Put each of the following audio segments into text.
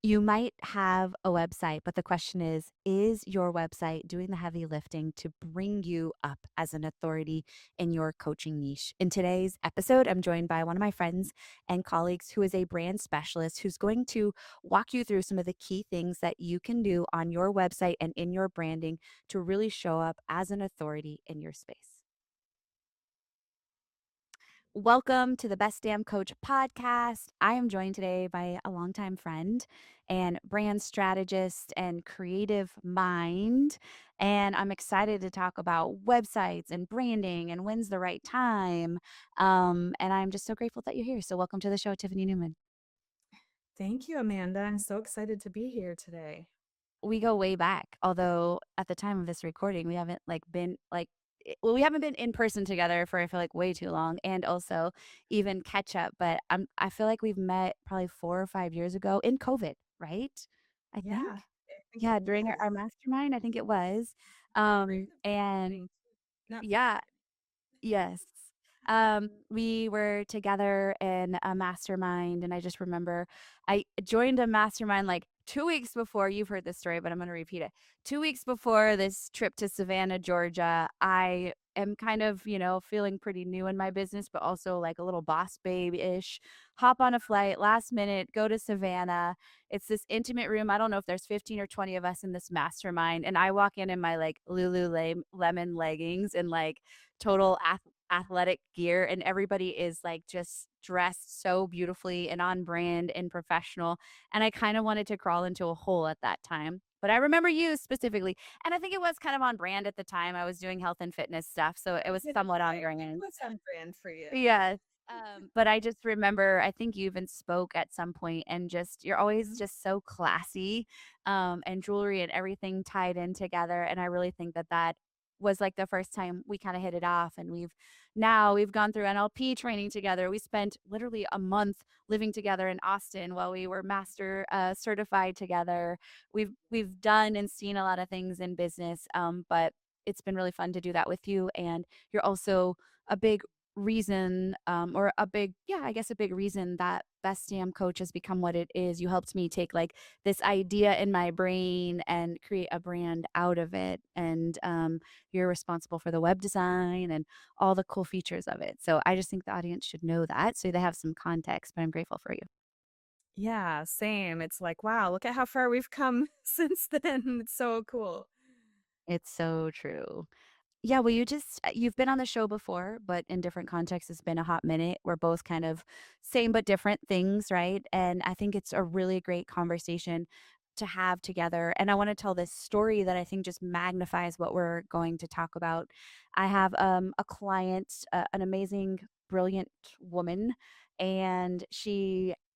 You might have a website, but the question is your website doing the heavy lifting to bring you up as an authority in your coaching niche? In today's episode, I'm joined by one of my friends and colleagues who is a brand specialist who's going to walk you through some of the key things that you can do on your website and in your branding to really show up as an authority in your space. Welcome to the Best Damn Coach podcast. I am joined today by a longtime friend and brand strategist and creative mind. And I'm excited to talk about websites and branding and when's the right time. And I'm just so grateful that you're here. So, welcome to the show, Tiffany Neuman. Thank you, Amanda. I'm so excited to be here today. We go way back, although at the time of this recording, we haven't well, we haven't been in person together for I feel like way too long, and also even catch up. But I feel like we've met probably 4 or 5 years ago in COVID, right? I Yeah, think, I think it yeah, during our, was our mastermind, I think it was, right at the and beginning. Not the yeah, beginning. yes. We were together in a mastermind, and I just remember I joined a mastermind like 2 weeks before. You've heard this story, but I'm going to repeat it. 2 weeks before this trip to Savannah, Georgia, I am kind of, feeling pretty new in my business, but also like a little boss babe ish. Hop on a flight last minute, go to Savannah. It's this intimate room. I don't know if there's 15 or 20 of us in this mastermind. And I walk in my like Lululemon leggings and like total athletic gear, and everybody is like just dressed so beautifully and on brand and professional, and I kind of wanted to crawl into a hole at that time, but I remember you specifically, and I think it was kind of on brand at the time. I was doing health and fitness stuff, so it I was was gonna somewhat on say, it brand. was on brand for you. Yes. But I just remember, I think you even spoke at some point, and just you're always Mhm. just so classy, and jewelry and everything tied in together. And I really think that that was like the first time we kind of hit it off. And we've gone through NLP training together. We spent literally a month living together in Austin while we were master certified together. We've done and seen a lot of things in business, but it's been really fun to do that with you. And you're also a big reason, or a big, yeah, I guess a big reason that Best Damn Coach has become what it is. You helped me take like this idea in my brain and create a brand out of it. And you're responsible for the web design and all the cool features of it. So I just think the audience should know that so they have some context, but I'm grateful for you. Yeah, same. It's like, wow, look at how far we've come since then. It's so cool. It's so true. Yeah, well, you've been on the show before, but in different contexts. It's been a hot minute. We're both kind of same but different things, right? And I think it's a really great conversation to have together. And I want to tell this story that I think just magnifies what we're going to talk about. I have a client, an amazing, brilliant woman, and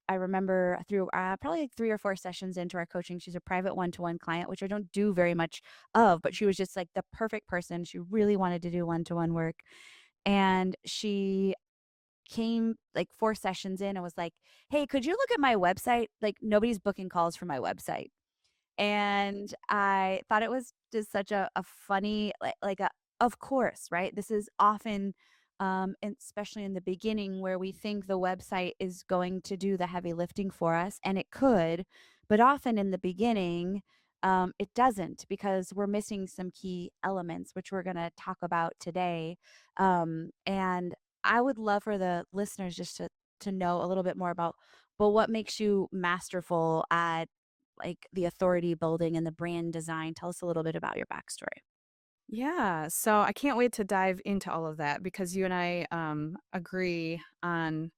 I remember through probably like 3 or 4 sessions into our coaching, she's a private one-to-one client, which I don't do very much of, but she was just like the perfect person. She really wanted to do one-to-one work. And she came like 4 sessions in and was like, "Hey, could you look at my website? Like nobody's booking calls for my website." And I thought it was just such a funny, of course, right? This is often, and especially in the beginning, where we think the website is going to do the heavy lifting for us, and it could, but often in the beginning, it doesn't, because we're missing some key elements, which we're going to talk about today. And I would love for the listeners just to know a little bit more about, well, what makes you masterful at like the authority building and the brand design. Tell us a little bit about your backstory. Yeah, so I can't wait to dive into all of that because you and I agree on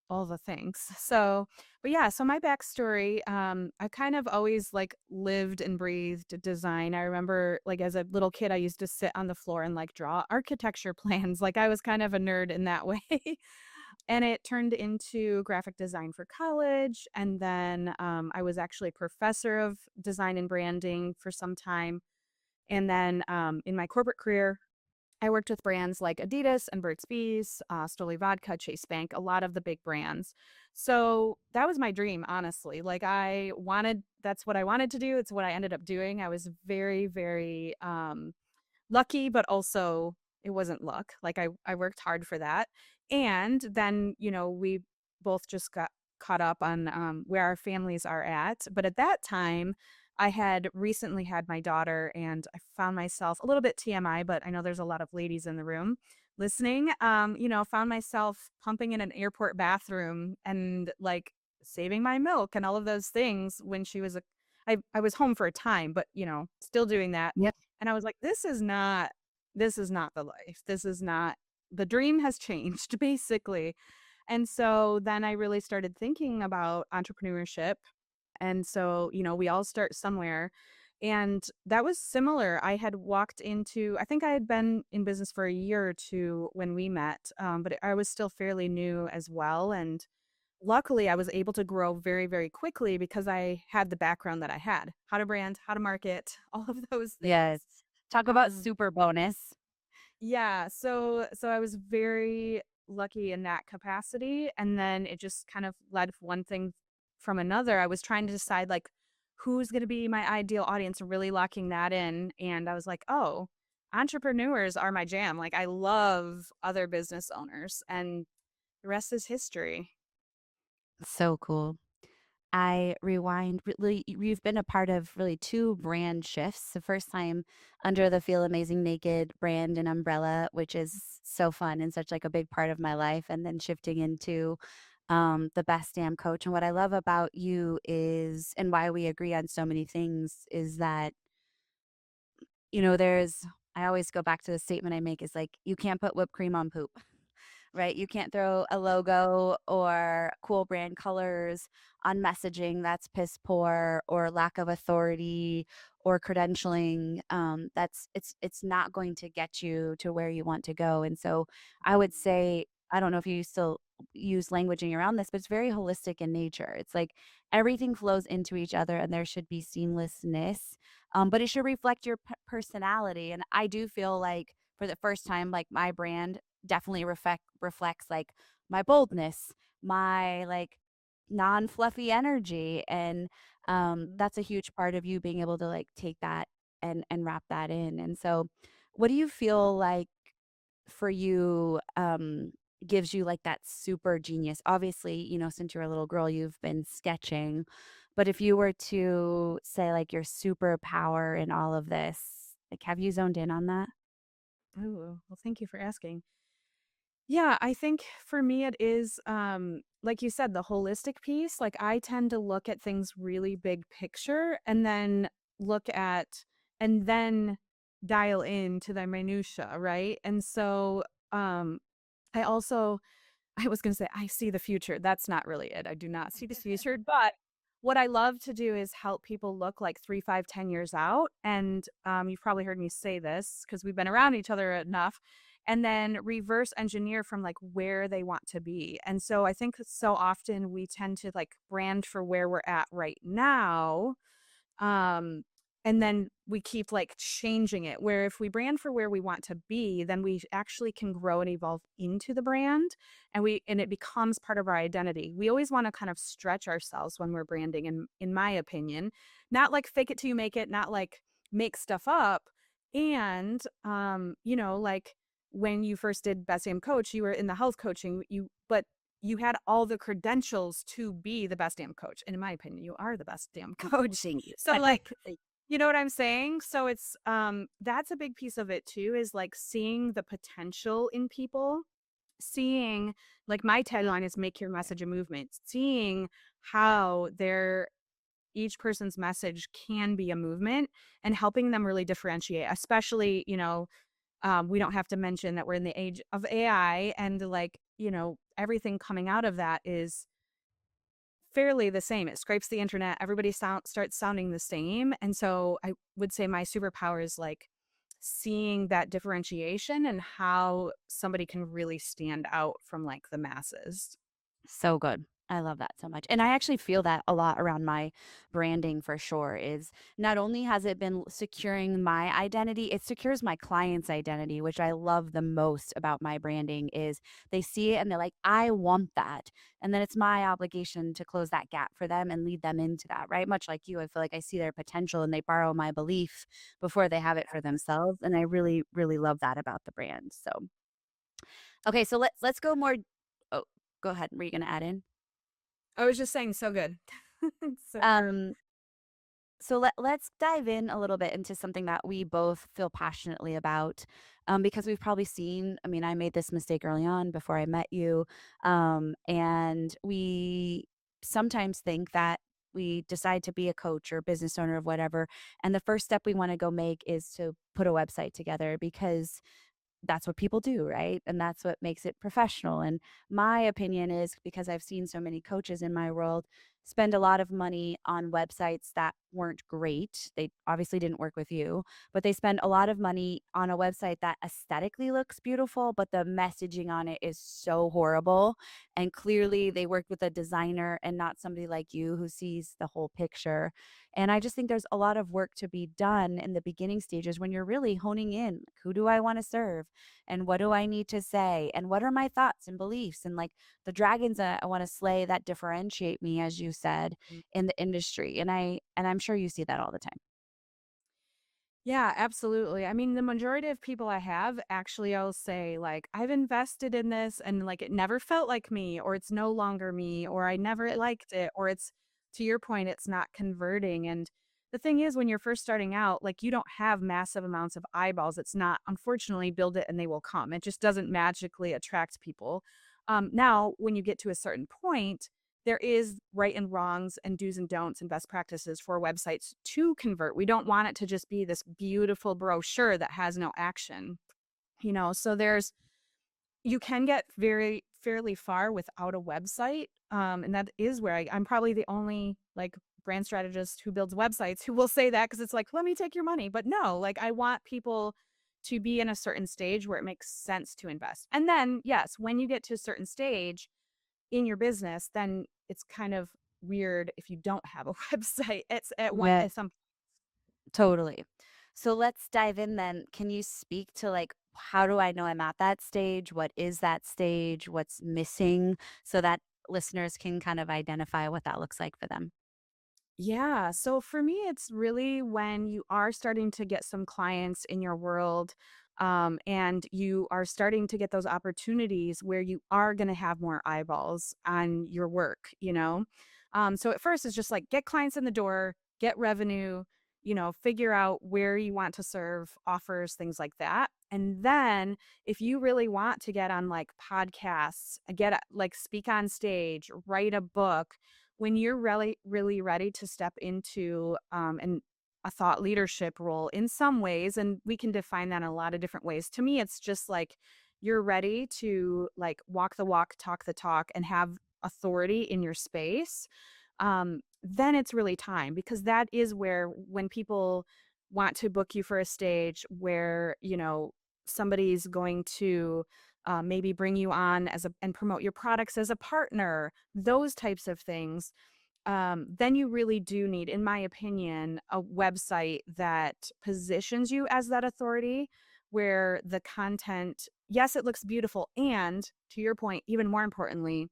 all the things. So, but yeah, so my backstory, I kind of always like lived and breathed design. I remember like as a little kid, I used to sit on the floor and like draw architecture plans. Like I was kind of a nerd in that way. And it turned into graphic design for college. And then I was actually a professor of design and branding for some time. And then in my corporate career, I worked with brands like Adidas and Burt's Bees, Stoli Vodka, Chase Bank, a lot of the big brands. So that was my dream, honestly. Like that's what I wanted to do. It's what I ended up doing. I was very, very lucky, but also it wasn't luck. Like I worked hard for that. And then, we both just caught up on where our families are at. But at that time, I had recently had my daughter, and I found myself a little bit TMI, but I know there's a lot of ladies in the room listening. Found myself pumping in an airport bathroom and like saving my milk and all of those things when she was I was home for a time, but still doing that. Yep. And I was like, this is not the life. This is not the dream has changed basically. And so then I really started thinking about entrepreneurship. And so, we all start somewhere. And that was similar. I had walked into, I think I had been in business for a year or two when we met, but I was still fairly new as well. And luckily, I was able to grow very, very quickly because I had the background that I had, how to brand, how to market, all of those Yes. things. Talk about Um, super bonus. yeah, so I was very lucky in that capacity, and then it just kind of led one thing from another. I was trying to decide like who's going to be my ideal audience and really locking that in, and I was like, "Oh, entrepreneurs are my jam. Like I love other business owners." And the rest is history. So cool. I rewind really you've been a part of really 2 brand shifts. The first time under the Feel Amazing Naked brand and umbrella, which is so fun and such like a big part of my life, and then shifting into the best damn coach. And what I love about you is and why we agree on so many things is that, there's I always go back to the statement I make is like you can't put whipped cream on poop. Right? You can't throw a logo or cool brand colors on messaging that's piss poor or lack of authority or credentialing. It's not going to get you to where you want to go. And so I would say, I don't know if you still use languaging around this, but it's very holistic in nature. It's like everything flows into each other and there should be seamlessness. But it should reflect your personality. And I do feel like for the first time, like my brand definitely reflects like my boldness, my like non-fluffy energy and Mhm. that's a huge part of you being able to like take that and wrap that in. And so what do you feel like for you gives you like that super genius? Obviously, since you're a little girl you've been sketching, but if you were to say like your superpower in all of this, like have you zoned in on that? Oh, well, thank you for asking. Yeah, I think for me it is like you said, the holistic piece. Like I tend to look at things really big picture and then look at and then dial into the minutia, right? And so um I also I was gonna say, I see the future. That's not really it. I do not see the future, but what I love to do is help people look like 3, 5, 10 years out, and, you've probably heard me say this because 'cause we've been around each other enough, and then reverse engineer from, like, where they want to be, and so I think so often we tend to, like, brand for where we're at right now, um, and then we keep like changing it. Where if we brand for where we want to be, then we actually can grow and evolve into the brand and it becomes part of our identity. We always want to kind of stretch ourselves when we're branding, in my opinion. Not like fake it till you make it, not like make stuff up. And like when you first did Best Damn Coach, you were in the health coaching, but you had all the credentials to be the best damn coach. And in my opinion, you are the best damn Oh, coach. thank you. So like, you know what I'm saying? So it's that's a big piece of it too, is like seeing the potential in people, seeing like my tagline is make your message a movement, seeing how their each person's message can be a movement and helping them really differentiate, especially, we don't have to mention that we're in the age of AI and like, everything coming out of that is fairly the same. It scrapes the internet. Everybody starts sounding the same. And so I would say my superpower is like seeing that differentiation and how somebody can really stand out from like the masses. So good. I love that so much. And I actually feel that a lot around my branding for sure is not only has it been securing my identity, it secures my client's identity, which I love the most about my branding is they see it and they're like, I want that. And then it's my obligation to close that gap for them and lead them into that, right? Much like you, I feel like I see their potential and they borrow my belief before they have it for themselves. And I really, really love that about the brand. So okay, so let's go more. Oh, go ahead. Were you gonna add in? I was just saying so good. So true. Um, so let's dive in a little bit into something that we both feel passionately about, because we've probably seen. I mean, I made this mistake early on before I met you, and we sometimes think that we decide to be a coach or business owner of whatever, and the first step we want to go make is to put a website together because that's what people do, right? And that's what makes it professional. And my opinion is because I've seen so many coaches in my world spend a lot of money on websites that weren't great. They obviously didn't work with you, but they spend a lot of money on a website that aesthetically looks beautiful, but the messaging on it is so horrible. And clearly they worked with a designer and not somebody like you who sees the whole picture. And I just think there's a lot of work to be done in the beginning stages when you're really honing in. Like, who do I want to serve? And what do I need to say? And what are my thoughts and beliefs? And like the dragons I want to slay that differentiate me, as you said, in the industry. And I'm sure you see that all the time. Yeah, absolutely. I mean, the majority of people I have actually I'll say like I've invested in this and like it never felt like me or it's no longer me or I never liked it or it's to your point it's not converting and the thing is when you're first starting out like you don't have massive amounts of eyeballs. It's not unfortunately build it and they will come. It just doesn't magically attract people. Now when you get to a certain point there is right and wrongs and do's and don'ts and best practices for websites to convert. We don't want it to just be this beautiful brochure that has no action, you know. So there's you can get very fairly far without a website. And that is where I'm probably the only like brand strategist who builds websites who will say that because it's like, let me take your money. But no, like I want people to be in a certain stage where it makes sense to invest. And then, yes, when you get to a certain stage, in your business, then it's kind of weird if you don't have a website. It's at one Yeah, at some totally. So let's dive in then. Can you speak to like how do I know I'm at that stage? What is that stage? What's missing so that listeners can kind of identify what that looks like for them? Yeah. So for me, it's really when you are starting to get some clients in your world and you are starting to get those opportunities where you are going to have more eyeballs on your work, you know? So at first, it's just like get clients in the door, get revenue, you know, figure out where you want to serve, offers, things like that. And then if you really want to get on like podcasts, like speak on stage, write a book, when you're really ready to step into a thought leadership role in some ways, and we can define that in a lot of different ways. To me, it's just like you're ready to like walk the walk, talk the talk, and have authority in your space. Then it's really time because that is where when people want to book you for a stage where you know somebody's going to maybe bring you on as a and promote your products as a partner, those types of things, then you really do need, in my opinion, a website that positions you as that authority where the content, yes, it looks beautiful. And to your point, even more importantly,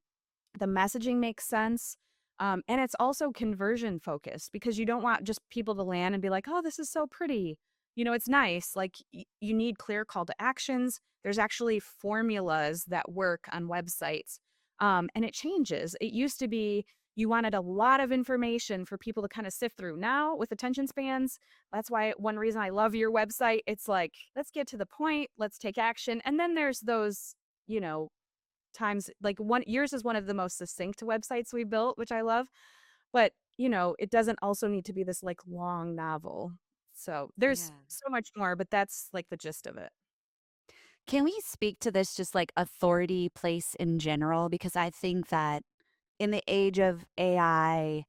the messaging makes sense. And it's also conversion focused because you don't want just people to land and be like, oh, this is so pretty. You know, it's nice. Like you need clear call to actions. There's actually formulas that work on websites. And it changes. It used to be you wanted a lot of information for people to kind of sift through. Now with attention spans, that's why one reason I love your website. It's like, let's get to the point, let's take action. And then there's those, you know, times like one yours is one of the most succinct websites we built, which I love. But, you know, it doesn't also need to be this like long novel. So there's Yeah. so much more, but that's like the gist of it. Can we speak to this just like authority place in general? Because I think that in the age of AI,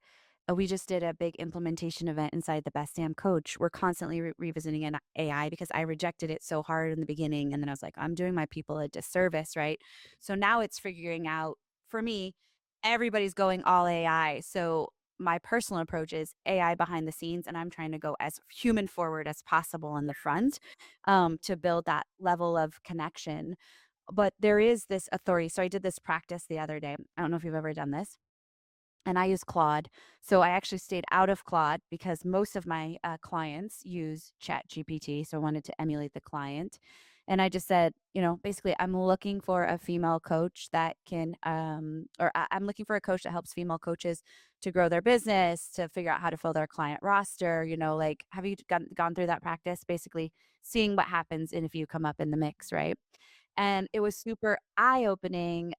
we just did a big implementation event inside the Best Damn Coach. We're constantly revisiting an AI because I rejected it so hard in the beginning. And then I was like, I'm doing my people a disservice, right? So now it's figuring out for me, everybody's going all AI. So my personal approach is AI behind the scenes, and I'm trying to go as human forward as possible in the front to build that level of connection. But there is this authority. So I did this practice the other day. I don't know if you've ever done this, and I use Claude. So I actually stayed out of Claude because most of my clients use Chat GPT. So I wanted to emulate the client. And I just said, basically, I'm looking for a female coach that can, I'm looking for a coach that helps female coaches to grow their business, to figure out how to fill their client roster. Like, have you gone through that practice? Basically, seeing what happens and if you come up in the mix, right? And it was super eye-opening,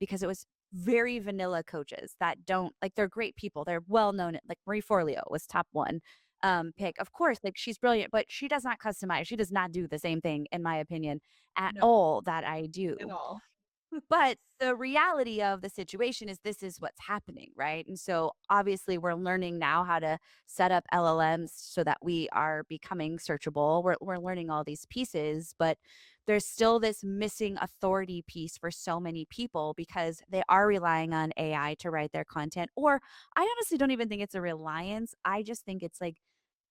because it was very vanilla coaches that don't like, they're great people. They're well known, like Marie Forleo was top 1, pick. Of course, like, she's brilliant, but she does not customize. She does not do the same thing, in my opinion, at No, all that I at do. all. But the reality of the situation is this is what's happening, right? And so obviously we're learning now how to set up LLMs so that we are becoming searchable. We're learning all these pieces, but there's still this missing authority piece for so many people because they are relying on AI to write their content. Or I honestly don't even think it's a reliance. I just think it's like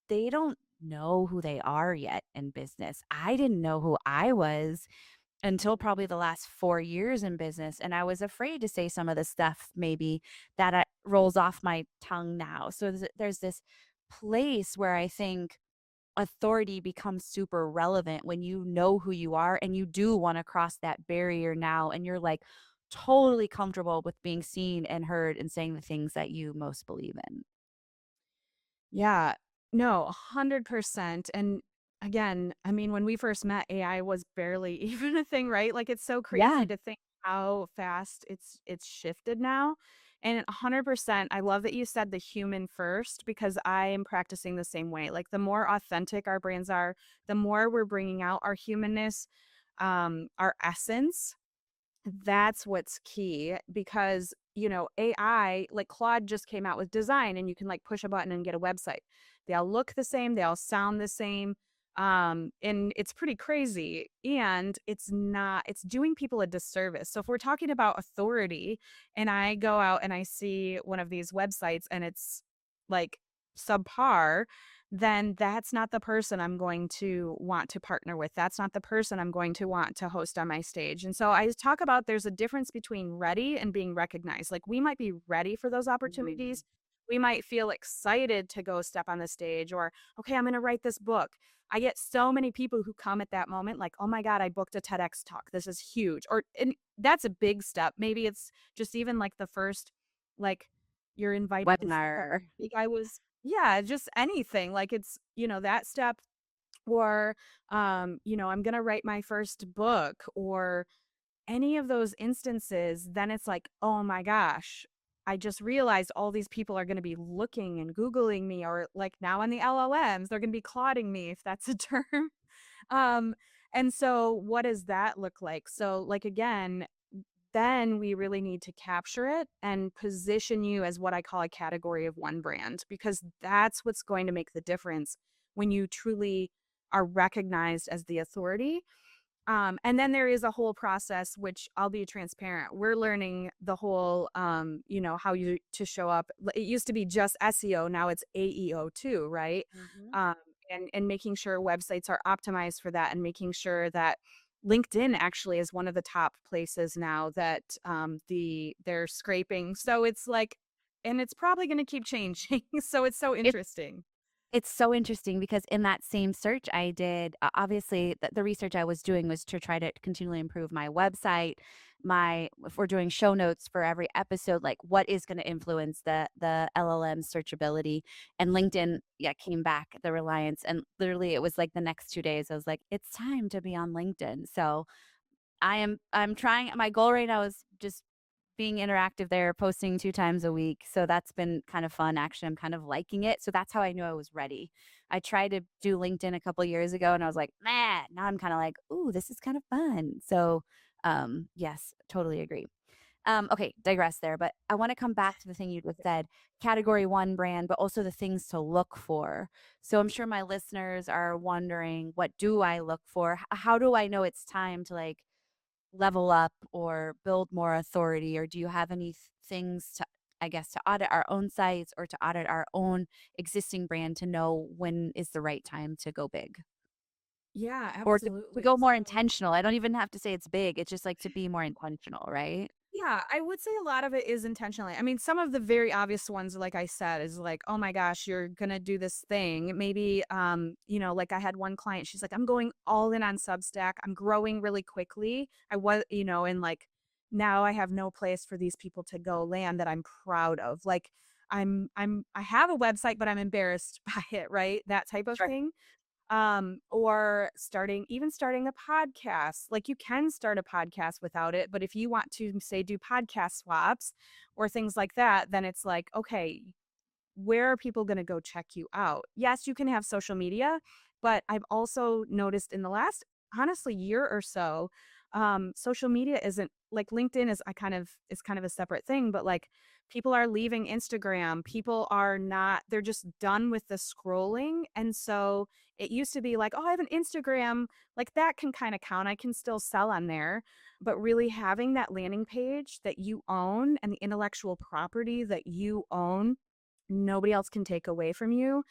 they don't know who they are yet in business. I didn't know who I was until probably the last 4 years in business, and I was afraid to say some of the stuff maybe that rolls off my tongue now. So there's this place where I think authority becomes super relevant when you know who you are and you do wanna cross that barrier now, and you're, like, totally comfortable with being seen and heard and saying the things that you most believe in. Yeah. No, 100%. And again, I mean, when we first met, AI was barely even a thing, right? Like it's so crazy Yeah. to think how fast it's shifted now. And 100%, I love that you said the human first because I am practicing the same way. Like the more authentic our brands are, the more we're bringing out our humanness, our essence, that's what's key because, AI, like Claude just came out with design and you can like push a button and get a website. They all look the same, they all sound the same. And it's pretty crazy. And it's doing people a disservice. So if we're talking about authority and I go out and I see one of these websites and it's like subpar, then that's not the person I'm going to want to partner with. That's not the person I'm going to want to host on my stage. And so I talk about there's a difference between ready and being recognized. Like we might be ready for those Mhm. opportunities. We might feel excited to go step on the stage or, okay, I'm going to write this book. I get so many people who come at that moment like, "Oh my god, I booked a TEDx talk. This is huge." Or and that's a big step. Maybe it's just even like the first like you're invited to Webinar. speak. I was yeah, just anything. Like it's, that step or I'm going to write my first book or any of those instances, then it's like, "Oh my gosh, I just realized all these people are going to be looking and googling me or like now on the LLMs, they're going to be clouding me if that's a term." Um and so what does that look like? So like again, then we really need to capture it and position you as what I call a category of one brand, because that's what's going to make the difference when you truly are recognized as the authority. And then there is a whole process, which I'll be transparent. We're learning the whole, how you to show up. It used to be just SEO, now it's AEO too, right? Mhm. Um, and making sure websites are optimized for that, and making sure that LinkedIn actually is one of the top places now that they're scraping. So it's like, and it's probably going to keep changing. So it's so interesting. It's so interesting because in that same search I did, obviously the research I was doing was to try to continually improve my website, if we're doing show notes for every episode, like what is going to influence the LLM searchability. And LinkedIn, yeah, came back the reliance, and literally it was like the next 2 days I was like, it's time to be on LinkedIn. So I'm trying. My goal right now is just being interactive there, posting 2 times a week, so that's been kind of fun, actually, I'm kind of liking it, so that's how I knew I was ready. I tried to do LinkedIn a couple years ago, and I was like, "Nah," now I'm kinda like, "Ooh, this is kind of fun." So, yes, totally agree. Okay, digress there, but I wanna come back to the thing you just said, category 1 brand, but also the things to look for. So I'm sure my listeners are wondering, what do I look for? How do I know it's time to, like, level up or build more authority? Or do you have any things to, I guess, to audit our own sites or to audit our own existing brand to know when is the right time to go big Yeah, or to absolutely. go more So intentional? I don't even have to say it's big. It's just like to be more intentional, right? Yeah, I would say a lot of it is intentionally. I mean, some of the very obvious ones, like I said, is like, oh my gosh, you're gonna do this thing. Maybe, like I had one client, she's like, I'm going all in on Substack. I'm growing really quickly. I was, and like now I have no place for these people to go land that I'm proud of. Like I have a website, but I'm embarrassed by it, right? That type of Sure. thing. Or starting a podcast. Like you can start a podcast without it, but if you want to say do podcast swaps or things like that, then it's like, okay, where are people going to go check you out? Yes, you can have social media, but I've also noticed in the last, honestly, year or so, social media isn't like LinkedIn is kind of a separate thing, but like people are leaving Instagram. People are not, they're just done with the scrolling. And so it used to be like, oh, I have an Instagram, like that can kind of count. I can still sell on there. But really having that landing page that you own and the intellectual property that you own nobody else can take away from you,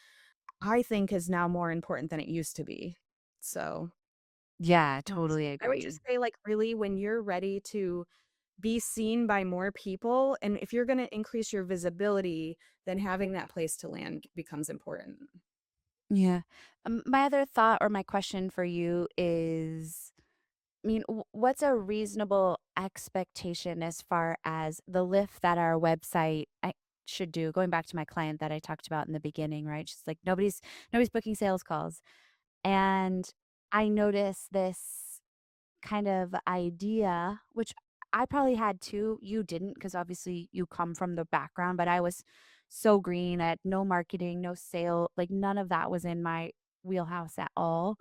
I think is now more important than it used to be. So, Yeah, yeah. totally I would agree. just say, like, really, when you're ready to be seen by more people, and if you're going to increase your visibility, then having that place to land becomes important. Yeah. My other thought or my question for you is, I mean, what's a reasonable expectation as far as the lift that our website should do? Going back to my client that I talked about in the beginning, right? She's like, nobody's booking sales calls, and I noticed this kind of idea, which I probably had too. You didn't, because obviously you come from the background, but I was so green at no marketing, no sale, like none of that was in my wheelhouse at all.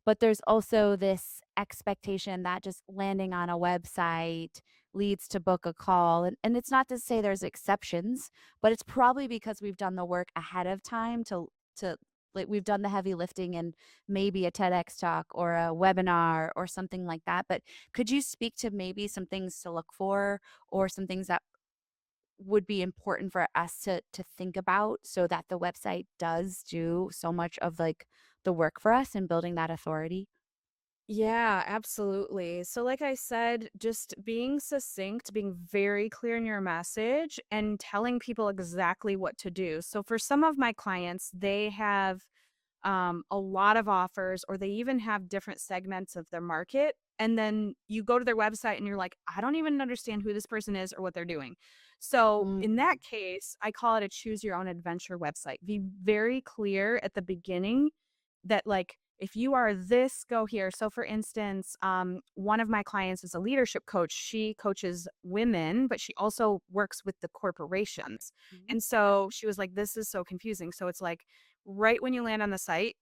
But there's also this expectation that just landing on a website leads to book a call. And it's not to say there's exceptions, but it's probably because we've done the work ahead of time to like we've done the heavy lifting and maybe a TEDx talk or a webinar or something like that. But could you speak to maybe some things to look for or some things that would be important for us to think about so that the website does do so much of like the work for us in building that authority? Yeah, absolutely. So, like I said, just being succinct, being very clear in your message, and telling people exactly what to do. So, for some of my clients, they have a lot of offers, or they even have different segments of their market. And then you go to their website and you're like, I don't even understand who this person is or what they're doing. So, Mm, in that case, I call it a choose your own adventure website. Be very clear at the beginning that, like, if you are this, go here. So, for instance, one of my clients is a leadership coach. She coaches women, but she also works with the corporations. mhm. And so she was like, this is so confusing. So, it's like, right when you land on the site,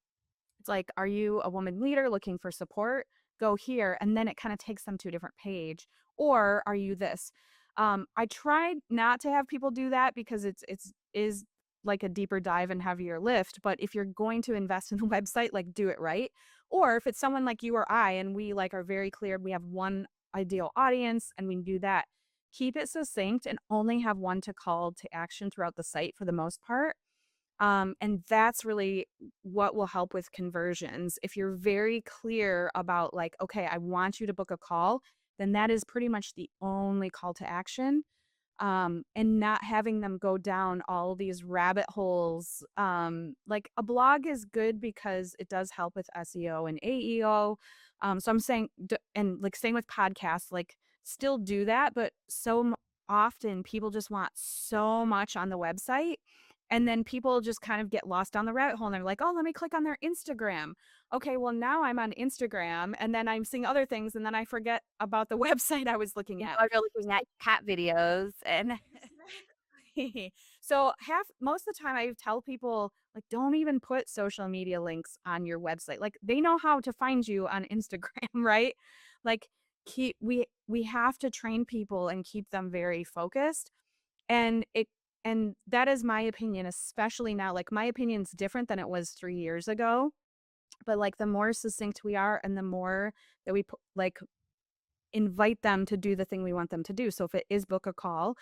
it's like, are you a woman leader looking for support? Go here. And then it kind of takes them to a different page. Or are you this? I tried not to have people do that because it's is like a deeper dive and heavier lift. But if you're going to invest in the website, like do it right. Or if it's someone like you or I and we like are very clear, we have one ideal audience and we do that. Keep it succinct and only have one to call to action throughout the site for the most part, and that's really what will help with conversions. If you're very clear about, like, okay, I want you to book a call, then that is pretty much the only call to action. And not having them go down all these rabbit holes. Like a blog is good because it does help with SEO and AEO. So I'm saying, and like same with podcasts, like still do that, but often people just want so much on the website. And then people just kind of get lost down the rabbit hole and they're like, oh, let me click on their Instagram. Okay, well, now I'm on Instagram and then I'm seeing other things and then I forget about the website I was looking at. Now you're looking at cat videos and Exactly. So most of the time I tell people like don't even put social media links on your website. Like they know how to find you on Instagram, right? Like keep we have to train people and keep them very focused. And it and that is my opinion, especially now. Like my opinion's different than it was 3 years ago, but like the more succinct we are and the more that we like invite them to do the thing we want them to do. So if it is book a call,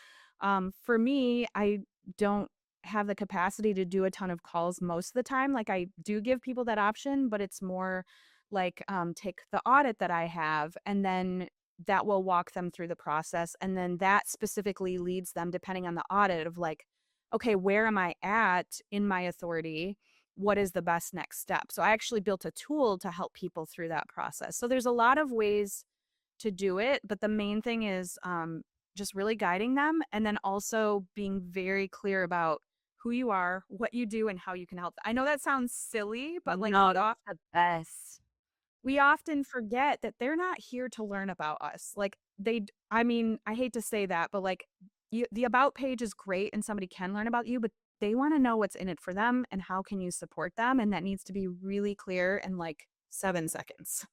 for me, I don't have the capacity to do a ton of calls most of the time. Like I do give people that option, but it's more like take the audit that I have and then that will walk them through the process. And then that specifically leads them, depending on the audit, of like, okay, where am I at in my authority? What is the best next step? So I actually built a tool to help people through that process. So there's a lot of ways to do it, but the main thing is just really guiding them, and then also being very clear about who you are, what you do, and how you can help. I know that sounds silly, but like No, that's the best. we often forget that they're not here to learn about us. Like I mean, I hate to say that, but like the about page is great and somebody can learn about you, but they want to know what's in it for them and how can you support them. And that needs to be really clear in like 7 seconds.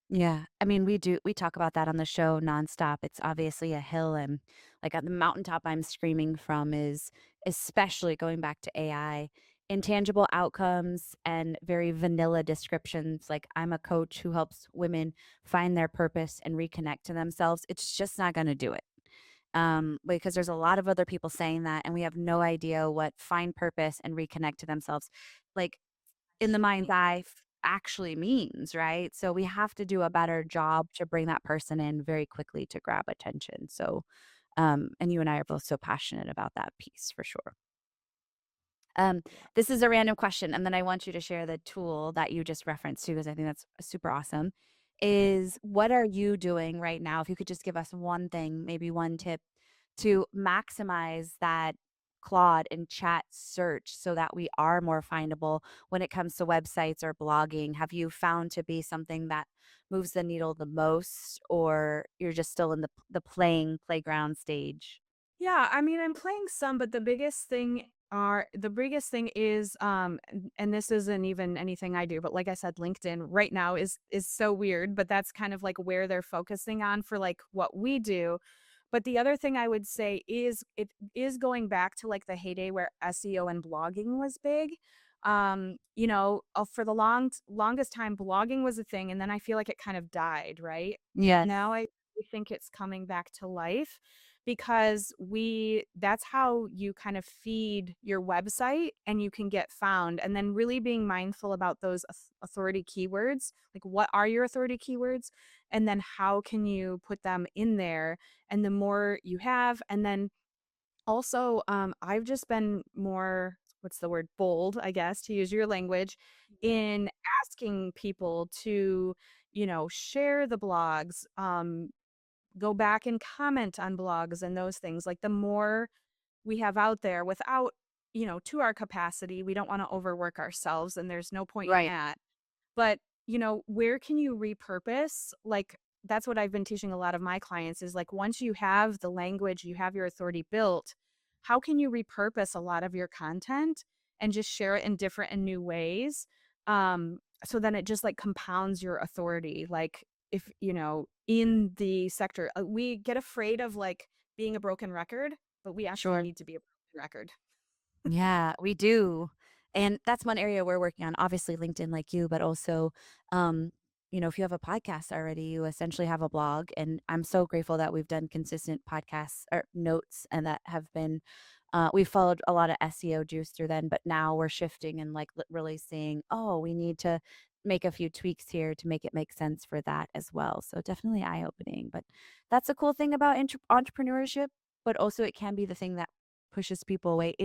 Yeah. I mean, we talk about that on the show nonstop. It's obviously a hill, and like at the mountaintop I'm screaming from is especially going back to AI, intangible outcomes and very vanilla descriptions. Like I'm a coach who helps women find their purpose and reconnect to themselves. It's just not going to do it. Because there's a lot of other people saying that, and we have no idea what find purpose and reconnect to themselves. Like in the mind's eye actually means, right? So we have to do a better job to bring that person in very quickly to grab attention. So, and you and I are both so passionate about that piece for sure. Um, Yeah. this is a random question, and then I want you to share the tool that you just referenced too, because I think that's super awesome. Is what are you doing right now? If you could just give us one thing, maybe one tip to maximize that Claude and chat search so that we are more findable when it comes to websites or blogging. Have you found to be something that moves the needle the most, or you're just still in the playing playground stage? Yeah, I mean, I'm playing some, but the biggest thing is and this isn't even anything I do, but like I said, LinkedIn right now is so weird, but that's kind of like where they're focusing on for like what we do. But the other thing I would say is it is going back to like the heyday where SEO and blogging was big. For the longest time blogging was a thing, and then I feel like it kind of died, right? Yes, Now I think it's coming back to life because we that's how you kind of feed your website and you can get found, and then really being mindful about those authority keywords, like what are your authority keywords, and then how can you put them in there, and the more you have, and then also I've just been more, what's the word, bold, I guess, to use your language, in asking people to share the blogs, go back and comment on blogs and those things. Like the more we have out there without, to our capacity, we don't want to overwork ourselves and there's no point in right. that. But, where can you repurpose? Like that's what I've been teaching a lot of my clients is like once you have the language, you have your authority built, how can you repurpose a lot of your content and just share it in different and new ways? So then it just like compounds your authority. Like if, in the sector, we get afraid of like being a broken record, but we actually Sure. need to be a broken record. Yeah, we do. And that's one area we're working on. Obviously, LinkedIn, like you, but also, um, if you have a podcast already, you essentially have a blog. And I'm so grateful that we've done consistent podcasts or notes and that have been, we followed a lot of SEO juice through then, but now we're shifting and like really saying, oh, we need to make a few tweaks here to make it make sense for that as well. So definitely eye opening. But that's a cool thing about entrepreneurship, but also it can be the thing that pushes people away.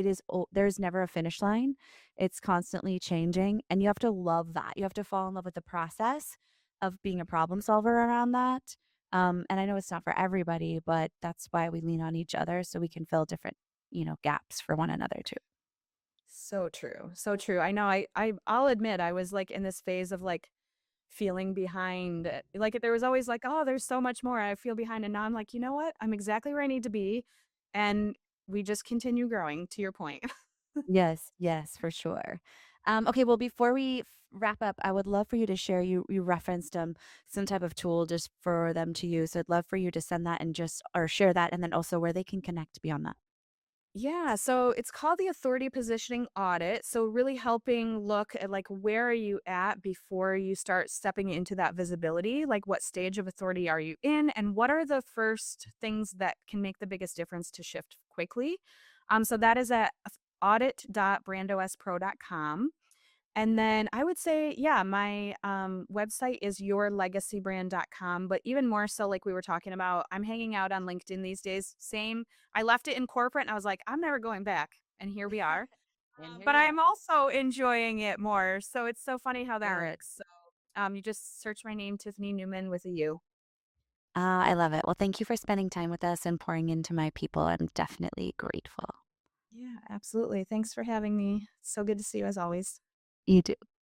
There's never a finish line. It's constantly changing, and you have to love that. You have to fall in love with the process of being a problem solver around that. And I know it's not for everybody, but that's why we lean on each other so we can fill different, gaps for one another too. So true. So true. I know I'll admit I was like in this phase of like feeling behind. Like there was always like, oh, there's so much more. I feel behind. And now I'm like, you know what? I'm exactly where I need to be. And we just continue growing to your point. Yes, yes, for sure. Okay, well, before we wrap up, I would love for you to share. You referenced some type of tool just for them to use. So I'd love for you to send that and just or share that, and then also where they can connect beyond that. Yeah, so it's called the authority positioning audit. So really helping look at like where are you at before you start stepping into that visibility? Like what stage of authority are you in and what are the first things that can make the biggest difference to shift quickly? So that is at audit.brandospro.com. And then I would say, yeah, my website is yourlegacybrand.com. But even more so, like we were talking about, I'm hanging out on LinkedIn these days. Same. I left it in corporate and I was like, I'm never going back. And here we are. And here But you are. I'm also enjoying it more. So it's so funny how that Good. works. So you just search my name, Tiffany Neuman with a U. I love it. Well, thank you for spending time with us and pouring into my people. I'm definitely grateful. Yeah, absolutely. Thanks for having me. So good to see you as always. You too.